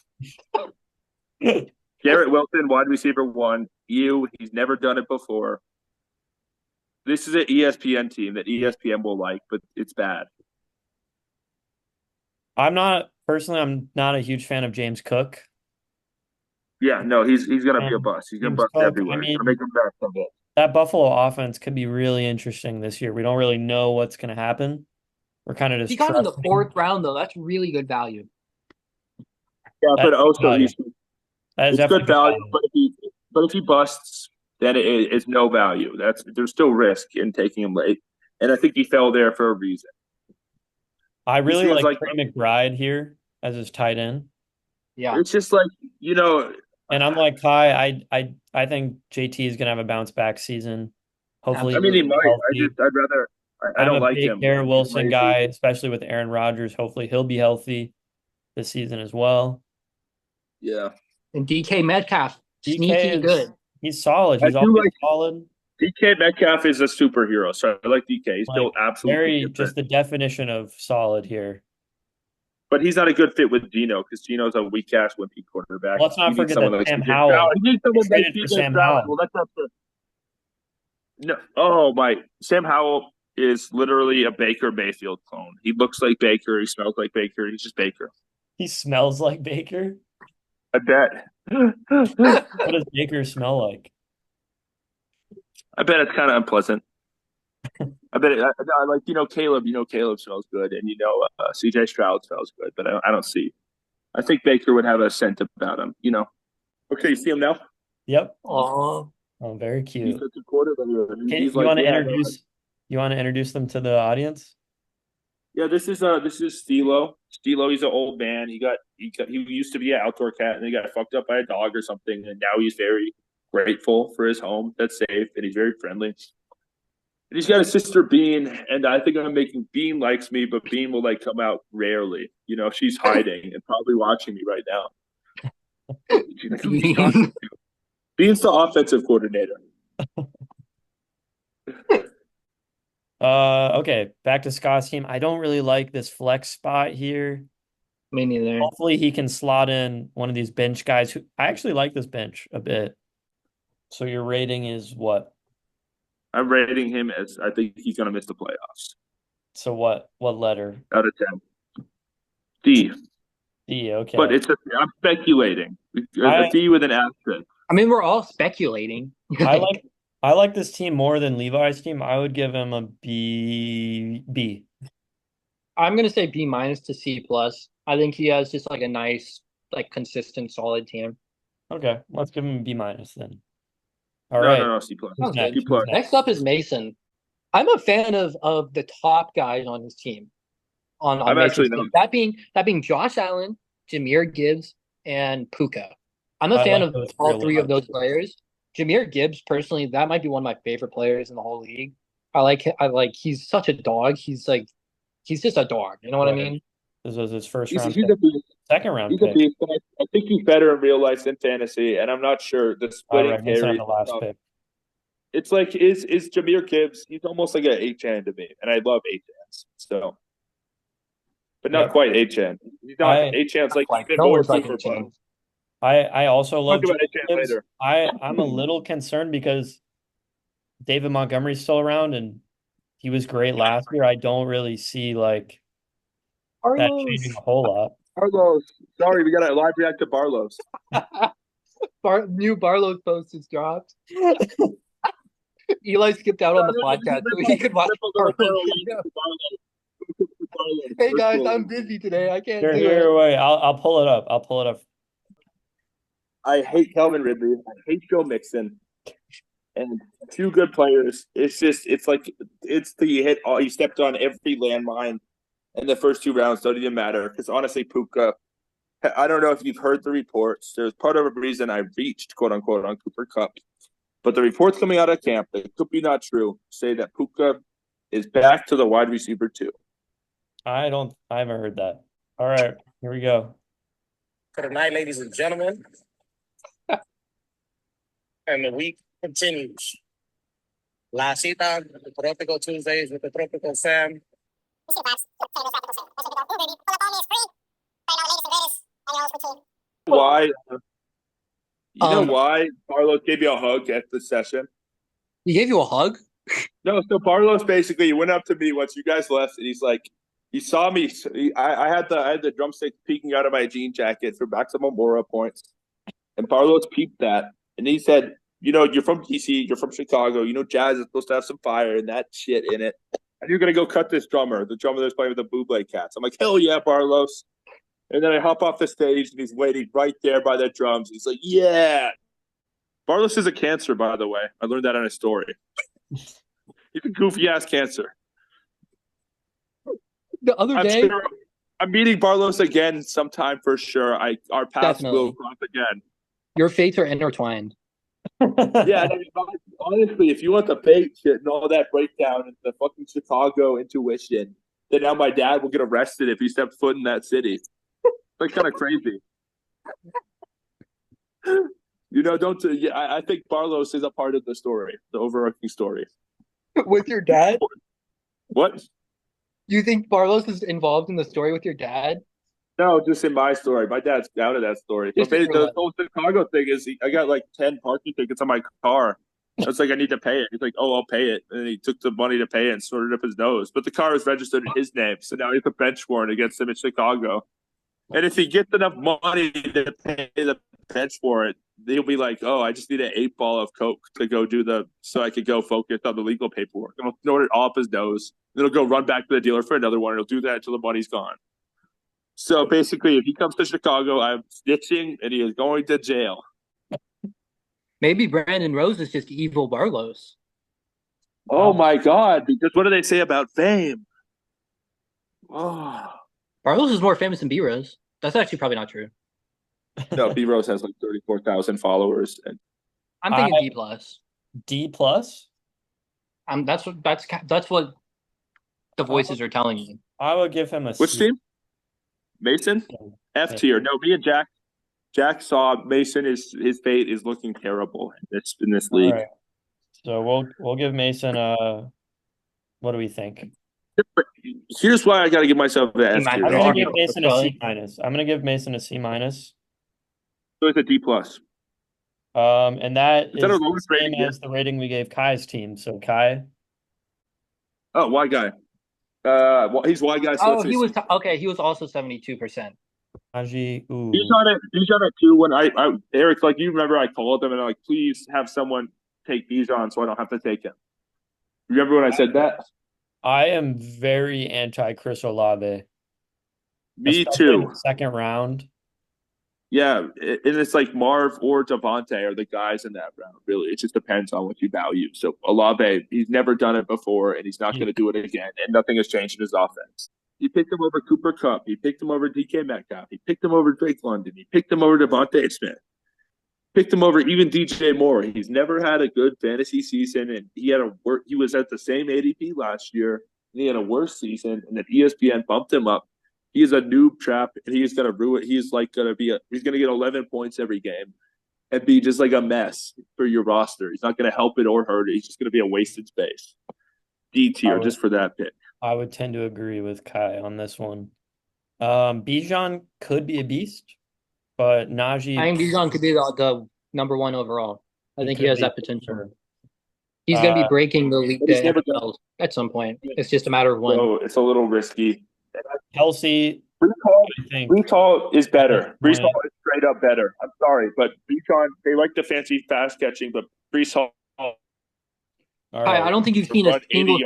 Garrett Wilson, wide receiver one. He's never done it before. This is an ESPN team that ESPN will like, but it's bad. I'm not a huge fan of James Cook. Yeah, no, he's gonna be a And bust. He's gonna James bust Cook, I everywhere. He's gonna make mean, them best of it. that Buffalo offense could be really interesting this year. We don't really know what's going to happen. We're kind of He just got him in the trusting. fourth round though. That's really good value. Yeah, That's but good also value. That is it's good definitely good value. value. But if he busts, then it's no value. There's still risk in taking him late, and I think he fell there for a reason. I He really seems like like Trey McBride here as his tight end. Yeah. it's just like you know. And I'm like Kai, I think JT is gonna have a bounce back season. Hopefully I he mean, can he be might. healthy. I'd rather. I I'm don't a like big him Garrett being Wilson lazy. guy, especially with Aaron Rodgers. Hopefully he'll be healthy this season as well. Yeah, And DK Metcalf, DK sneaky good. he's solid. I He's do always like solid. DK Metcalf is a superhero, so I like DK. He's built Like absolutely very just different, the definition of solid here. but he's not a good fit with Gino because Gino's a weak ass wimpy quarterback. Let's He not needs forget someone that like Sam CJ Stroud. Howell, He needs they someone like traded for CJ Sam Stroud. Howell. Well, that's not the no. Oh my, Sam Howell is literally a Baker Mayfield clone. He looks like Baker. He smells like Baker. He's just Baker. He smells like Baker. I bet. What does Baker smell like? I bet it's kind of unpleasant. I bet I like Caleb. Caleb smells good, and CJ Stroud smells good, but I don't see. I think Baker would have a scent about him. Okay, you see him now? Yep. Oh, Oh, very cute. Defensive quarterback. Okay, He's like, yeah, no, you want to introduce them to the audience? yeah. This is Stilo. Stilo, he's an old man. He used to be an outdoor cat, and he got fucked up by a dog or something, and now he's very grateful for his home that's safe, and he's very friendly. And he's got a sister Bean, and I think I'm making Bean likes me, but Bean will like come out rarely. She's hiding and probably watching me right now. She's like, who's he talking to? Bean's the offensive coordinator. Okay, back to Scott's team. I don't really like this flex spot here. me neither. Hopefully he can slot in one of these bench guys who I actually like this bench a bit. So your rating is what? I'm rating him as I think he's going to miss the playoffs. So what letter? Out of 10. D. D, But okay. I'm speculating. A I D with an asterisk. I mean, we're all speculating. I like I like this team more than Levi's team. I would give him a B. I'm gonna say B minus to C plus. I think he has just like a nice, like consistent, solid team. Okay, let's give him a B minus then. All No, right. no, no. C plus. Who's Sounds next? good. C Who's plus. next? Next up is Mason. I'm a fan of the top guys on his team on I'm actually Mason's not. team. That being Josh Allen, Jahmyr Gibbs, and Puka. I'm a I fan like of those three a all three of lot. those players. Jahmyr Gibbs, personally, that might be one of my favorite players in the whole league. He's such a dog. He's just a dog. You know what I Right. mean? This was his first He's round he's pick, a beast. second round He's a pick. beast. But I think he's better in real life than fantasy, and I'm not sure the All splitting right, Mason had carries the and last stuff. pick. It's like is Jahmyr Gibbs? He's almost like an H-Chan to me, and I love H-Chans. So, but not Yep. quite H-Chan. He's not I H-Chan's like Like even no more one's like super HM. fun. I also Talk love about Jameer H-Chan Gibbs. later. I'm a little concerned because David Montgomery's still around and he was great last year. I don't really see like that changing Carlos. a whole lot. Barlow's. Sorry, we got to live react to Barlow's. New Barlow's post is dropped. Eli skipped out on the podcast so he could watch Barlow's video. Hey guys, I'm busy today. I can't Here, do it. here, wait. I'll pull it up. I'll pull it up. I hate Calvin Ridley. I hate Joe Mixon. And two good players. It's the hit. He stepped on every landmine in the first two rounds. Don't even matter because honestly, Puka. I don't know if you've heard the reports. There's part of a reason I reached quote unquote on Cooper Cup, but the reports coming out of camp that could be not true say that Puka is back to the wide receiver too. I haven't heard that. All right, here we go. For the night, ladies and gentlemen, and the week continues. La cita, the Tropical Tuesdays with the Tropical Fam. Why? You know Um, why Barlow gave you a hug at the session? he gave you a hug? No, so Barlow's basically he went up to me once you guys left, and he's like, he saw me. I had the drumstick peeking out of my jean jacket for maximum aura points, and Barlow's peeped that, and he said, "You know, you're from DC, you're from Chicago. You know, jazz is supposed to have some fire and that shit in it. And you're gonna go cut this drummer, the drummer that's playing with the Buble Cats." I'm like, "Hell yeah, Barlow's!" And then I hop off the stage, and he's waiting right there by the drums. He's like, "Yeah." Barlow's is a cancer, by the way. I learned that on a story. He's a goofy ass cancer. The other I'm day, sure I'm meeting Barlow's again sometime for sure. Our paths will definitely. cross again. Your fates are intertwined. Yeah, and I mean, honestly, if you want the fake shit and all that breakdown and the fucking Chicago intuition, then now my dad will get arrested if he steps foot in that city. Like kind of crazy. You know, don't. Yeah, I think Barlow's is a part of the story, the overarching story. With your dad? What? You think Barlow's is involved in the story with your dad? No, just in my story. My dad's down to that story. But Just in your the life. whole Chicago thing is, I got like 10 parking tickets on my car. It's like I need to pay it. He's like, "Oh, I'll pay it," and he took the money to pay it and snorted up his nose. But the car is registered in his name, so now he has a bench warrant against him in Chicago. And if he gets enough money to pay the bench warrant, he'll be like, "Oh, I just need an 8 ball of coke to go do so I could go focus on the legal paperwork." And he'll snort it off his nose. Then he'll go run back to the dealer for another one. And he'll do that until the money's gone. So basically, if he comes to Chicago, I'm snitching, and he is going to jail. Maybe Brandon Rose is just evil Barlow's. Oh my God! Because what do they say about fame? Oh Barlow's is more famous than B Rose. That's actually probably not true. no, B Rose has like 34,000 followers, and I'm thinking D plus. D plus. That's what the voices are telling you. I would give him a which C. team? Mason, F tier. No, me and Jack. Jack saw Mason. His fate is looking terrible in this All league. right. So we'll give Mason a. What do we think? Here's why I got to give myself an F tier. I'm Yeah, gonna yeah, give Mason a probably. C minus. I'm gonna give Mason a C minus. So it's a D plus. And that Is that our is the lowest same rating yet? as the rating we gave Kai's team. So Kai, Oh, Y guy. Well, he's Y guy. So Oh, he was okay. He was also 72%. Haji, He's ooh. on it. He's on it too. When I Eric, like you remember, I called him and I'm like, please have someone take Bijan so I don't have to take him. Remember when I said that? I am very anti Chris Olave, Me especially in too. the second round. Yeah, and it's like Marv or Devontae are the guys in that round. Really, it just depends on what you value. So Olave, he's never done it before, and he's not going to do it again. And nothing has changed in his offense. He picked him over Cooper Kupp. He picked him over DK Metcalf. He picked him over Drake London. He picked him over Devontae Smith. Picked him over even DJ Moore. He's never had a good fantasy season, and he was at the same ADP last year, and he had a worse season, and then ESPN bumped him up. He's a noob trap, and he's gonna ruin. He's gonna get 11 points every game and be just like a mess for your roster. He's not gonna help it or hurt it. He's just gonna be a wasted space. D tier just for that pick. I would tend to agree with Kai on this one. Bijan could be a beast, but Najee. I think Bijan could be the number one overall. I think he has that potential. Sure. He's going to be breaking the league at some point. It's just a matter of when. So it's a little risky. Kelsey, Brees Hall is better. Brees Hall is straight up better. I'm sorry, but Bijan, they like the fancy fast catching, but Brees Hall. Right. I don't think you've seen a single.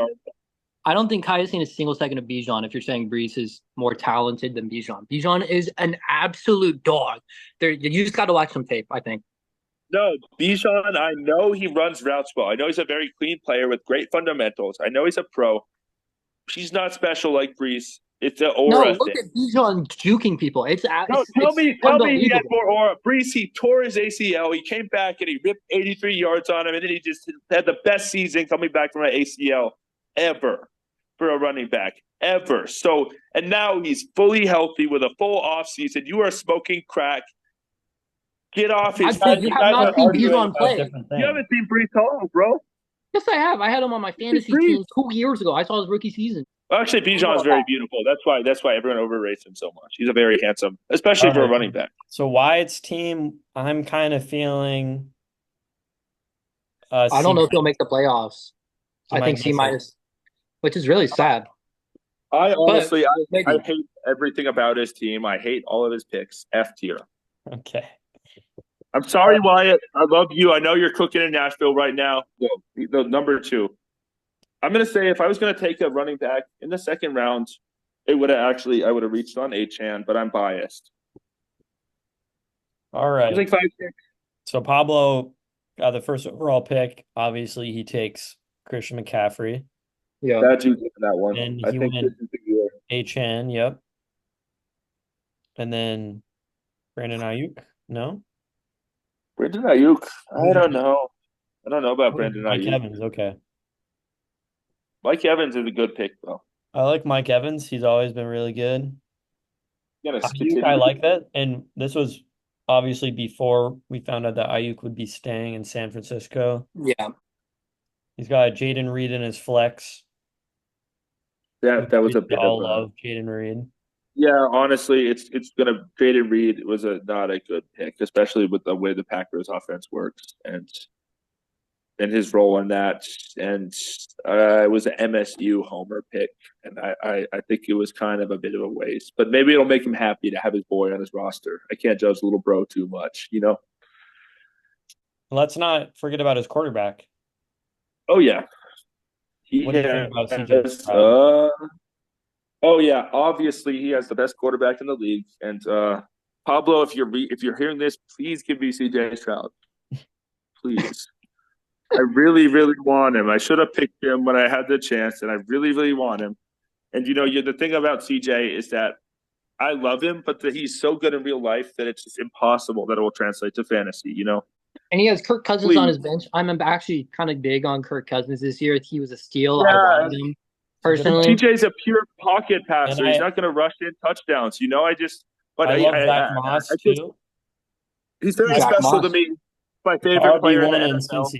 I don't think Kai has seen a single second of Bijan if you're saying Brees is more talented than Bijan. Bijan is an absolute dog. You just got to watch some tape, I think. No, Bijan, I know he runs routes well. I know he's a very clean player with great fundamentals. I know he's a pro. He's not special like Brees. It's an aura look thing. at Bijan juking people. Tell me he had more aura. Brees, he tore his ACL. He came back and he ripped 83 yards on him, and then he just had the best season coming back from an ACL ever for a running back, ever. So, and now he's fully healthy with a full offseason. You are smoking crack. Get off his You have not seen Bijan play. You haven't seen Brees Hall, bro. Yes, I have. I had him on my fantasy team 2 years ago. I saw his rookie season. Well, actually, Bijan is very beautiful. That's why everyone overrates him so much. He's a very handsome, especially for a running back. So Wyatt's team, I'm kind of feeling. I don't know if he'll make the playoffs. I think C-, which is really sad. I hate everything about his team. I hate all of his picks. F tier. Okay. I'm sorry, Wyatt. I love you. I know you're cooking in Nashville right now. The number 2. I'm going to say if I was going to take a running back in the second round, I would have reached on Achane, but I'm biased. All right. He's like 5 picks. So Pablo got the first overall pick. Obviously, he takes Christian McCaffrey. Yeah. That's you that one. And I think this is the year. Achane, yep. And then Brandon Ayuk? No? Brandon Ayuk? I don't know. I don't know about Brandon Ayuk. Mike Evans, okay. Mike Evans is a good pick, though. I like Mike Evans. He's always been really good. Ayuk, I like that. And this was obviously before we found out that Ayuk would be staying in San Francisco. Yeah. He's got Jaden Reed in his flex. That was a bit of love Jaden Reed. Yeah, honestly, Jaden Reed was not a good pick, especially with the way the Packers offense works and his role in that. And it was an MSU homer pick, and I think it was kind of a bit of a waste. But maybe it'll make him happy to have his boy on his roster. I can't judge little bro too much, you know. Let's not forget about his quarterback. Oh yeah, what do you think about CJ? Oh yeah, obviously he has the best quarterback in the league. And Pablo, if you're hearing this, please give me CJ Stroud, please. I really, really want him. I should have picked him when I had the chance, and I really, really want him. And the thing about CJ is that I love him, but that he's so good in real life that it's just impossible that it will translate to fantasy. You know. And he has Kirk Cousins on his bench. I'm actually kind of big on Kirk Cousins this year. He was a steal. Yeah. I wanted him personally. TJ's a pure pocket passer. He's not going to rush in touchdowns. You know, I love Zach Moss too. He's very special to me. My favorite player in the NFL.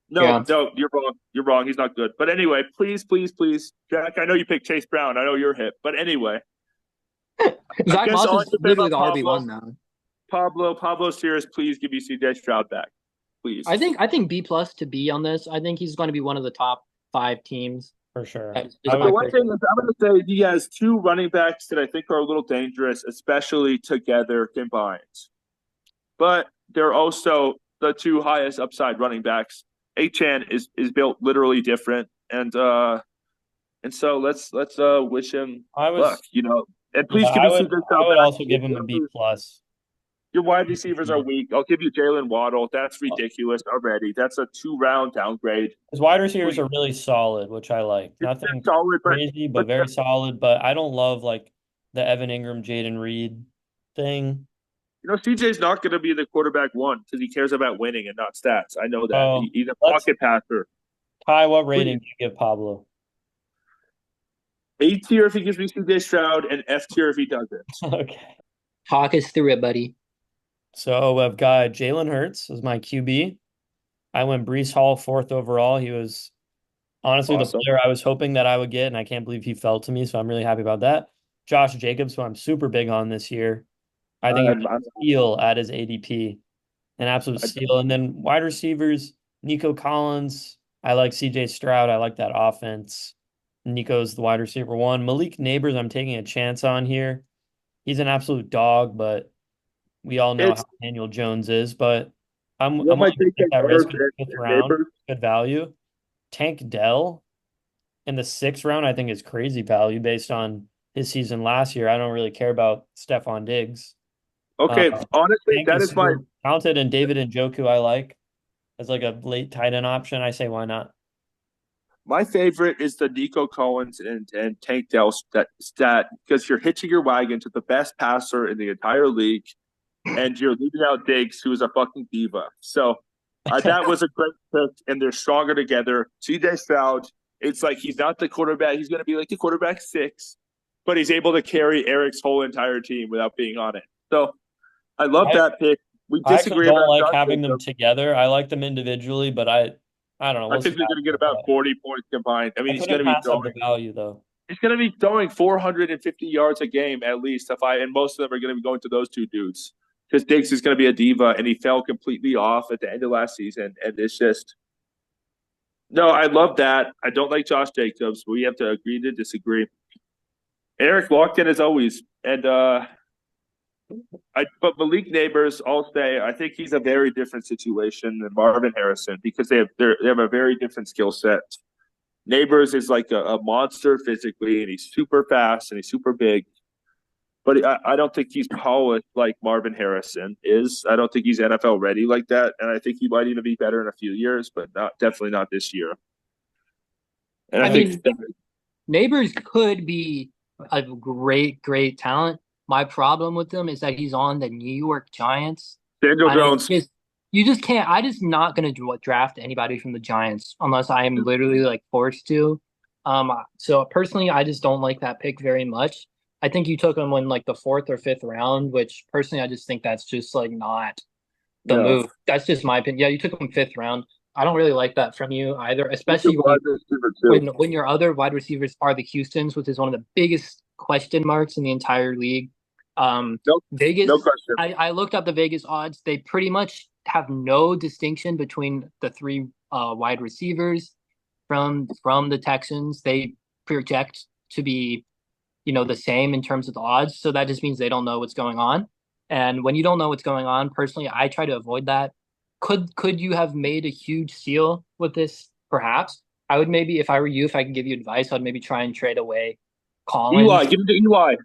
No, you're wrong. You're wrong. He's not good. But anyway, please, Jack. I know you picked Chase Brown. I know you're hip. But anyway, Zach Moss is literally the RB1 now. Pablo Sears, please give me CJ Stroud back, please. I think B+ to B on this. I think he's going to be one of the top 5 teams for sure. The one thing is, I'm going to say he has 2 running backs that I think are a little dangerous, especially together combined. But they're also the 2 highest upside running backs. Achane is built literally different, and so let's wish him luck. You know, and please give me CJ Stroud. I would also give him a B+. Your wide receivers are weak. I'll give you Jalen Waddle. That's ridiculous already. That's a 2-round downgrade. His wide receivers are really solid, which I like. It's Nothing solid, crazy, but very solid. But I don't love like the Evan Ingram, Jaden Reed thing. CJ's not going to be the quarterback one because he cares about winning and not stats. I know that. Oh, He's a let's pocket passer. Ty, what rating do you give Pablo? A tier if he gives me CJ Stroud, and F tier if he doesn't. Okay. Talk us through it, buddy. So I've got Jalen Hurts as my QB. I went Brees Hall fourth overall. He was honestly the Awesome. player I was hoping that I would get, and I can't believe he fell to me. So I'm really happy about that. Josh Jacobs, who I'm super big on this year. I think he was I'm, a steal at his ADP, an absolute I, steal. And then wide receivers, Nico Collins. I like CJ Stroud. I like that offense. Nico's the wide receiver one. Malik Neighbors, I'm taking a chance on here. He's an absolute dog, but we all know it's how Daniel Jones is. But I'm what my willing to take take on that risk Hurts in the fifth and round. Neighbors. Good value. Tank Dell in the sixth round, I think is crazy value based on his season last year. I don't really care about Stephon Diggs. Okay, honestly, Tank that is is my super talented, and David Njoku I like as like a late tight end option. I say why not? my favorite is the Nico Collins and Tank Dell stat because you're hitching your wagon to the best passer in the entire league, and you're leaving out Diggs, who is a fucking diva. So that was a great pick, and they're stronger together. CJ Stroud, it's like he's not the quarterback. He's going to be like the quarterback 6, but he's able to carry Eric's whole entire team without being on it. So I love I that pick. We I actually disagree don't about like Josh having them Jacobs. together. I like them individually, but I don't know. I We'll see think they're going to get how about 40 points combined. I mean, I he's going couldn't to be pass up throwing. the value though. He's going to be throwing 450 yards a game at least. And most of them are going to be going to those two dudes because Diggs is going to be a diva, and he fell completely off at the end of last season. And it's just no. I love that. I don't like Josh Jacobs. We have to agree to disagree. Eric walked in as always, and but Malik Neighbors, I'll say, I think he's a very different situation than Marvin Harrison because they have a very different skill set. Neighbors is like a monster physically, and he's super fast and he's super big. But I don't think he's polished like Marvin Harrison is. I don't think he's NFL ready like that, and I think he might even be better in a few years, but definitely not this year. And I I think mean, Neighbors could be a great talent. My problem with him is that he's on the New York Giants. Daniel And Jones. you just can't. I just not going to draft anybody from the Giants unless I am literally like forced to. So personally, I just don't like that pick very much. I think you took him in like the fourth or fifth round, which personally I just think that's just like not the No, move. That's just my opinion. Yeah, you took him fifth round. I don't really like that from you either, he's a especially wide receiver too. when your other wide receivers are the Houston's, which is one of the biggest question marks in the entire league. No, Vegas, no question. I looked up the Vegas odds. They pretty much have no distinction between the three wide receivers from the Texans. They project to be, the same in terms of the odds. So that just means they don't know what's going on. And when you don't know what's going on, personally, I try to avoid that. Could you have made a huge steal with this? Perhaps. I would maybe, if I were you, if I could give you advice, I'd maybe try and trade away Eli, Collins. give him to Eli.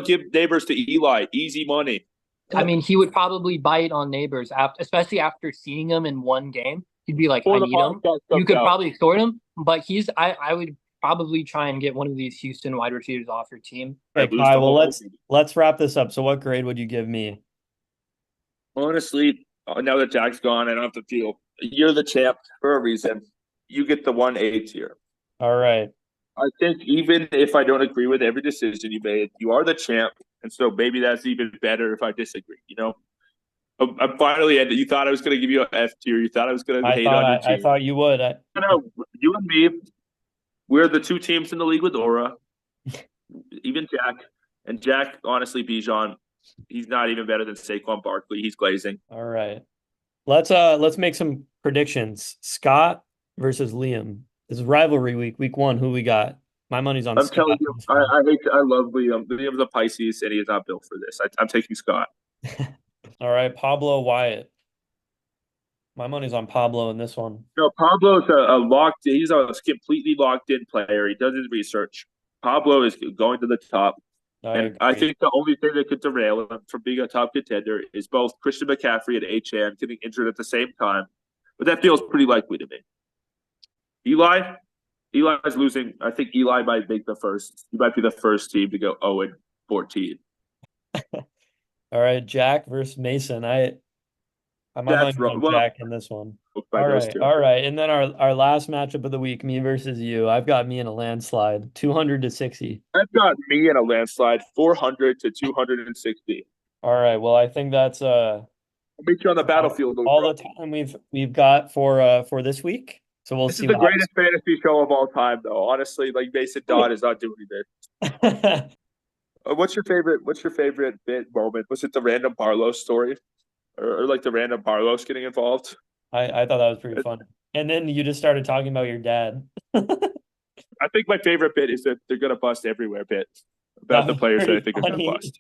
Give Neighbors to Eli. Easy money. I mean, he would probably bite on Neighbors after, especially after seeing him in one game. He'd be like, Before "I the need him." podcast You comes could out. probably sort him, but I would probably try and get one of these Houston wide receivers off your team. I Okay, lose Kai, the well whole let's wrap this up. So what grade would you give me? Honestly, now that Jack's gone, I don't have to feel. You're the champ for a reason. You get the 1A tier. All right. I think even if I don't agree with every decision you made, you are the champ, and so maybe that's even better if I disagree. I'm finally ended. You thought I was going to give you an F tier. You thought I was going to hate on your I team. thought you would. No, you and me, we're the two teams in the league with Aura. Even Jack, and Jack, honestly, Bijan, he's not even better than Saquon Barkley. He's glazing. All right. Let's make some predictions. Scott versus Liam. This is rivalry week, week one. Who we got? My money's on I'm Scott. telling you, I love Liam. Liam's a Pisces, and he is not built for this. I'm taking Scott. All right, Pablo Wyatt. My money's on Pablo in this one. No, Pablo's a locked. He's a completely locked in player. He does his research. Pablo is going to the top. And I agree. think the only thing that could derail him from being a top contender is both Christian McCaffrey and HN getting injured at the same time. But that feels pretty likely to me. Eli, Eli's losing. I think Eli might make the first. He might be the first team to go 0-14. All right, Jack versus Mason. I'm on Jack's wrong. Well, Jack in this one. by those two. All right. And then our last matchup of the week, me versus you. I've got me in a landslide, 200-60. I've got me in a landslide, 400-260. All right. Well, I think that's I'll meet you on the battlefield. all the time we've got for this week. So we'll This see is the what greatest fantasy show of all time, though. Honestly, like Mason Dodd is not doing this. happens. What's your favorite? What's your favorite bit moment? Was it the random Barlow story, or like the random Barlow's getting involved? I thought that was pretty fun. And then you just started talking about your dad. I think my favorite bit is that they're gonna bust everywhere bit That about the was players that I pretty think are gonna funny. bust.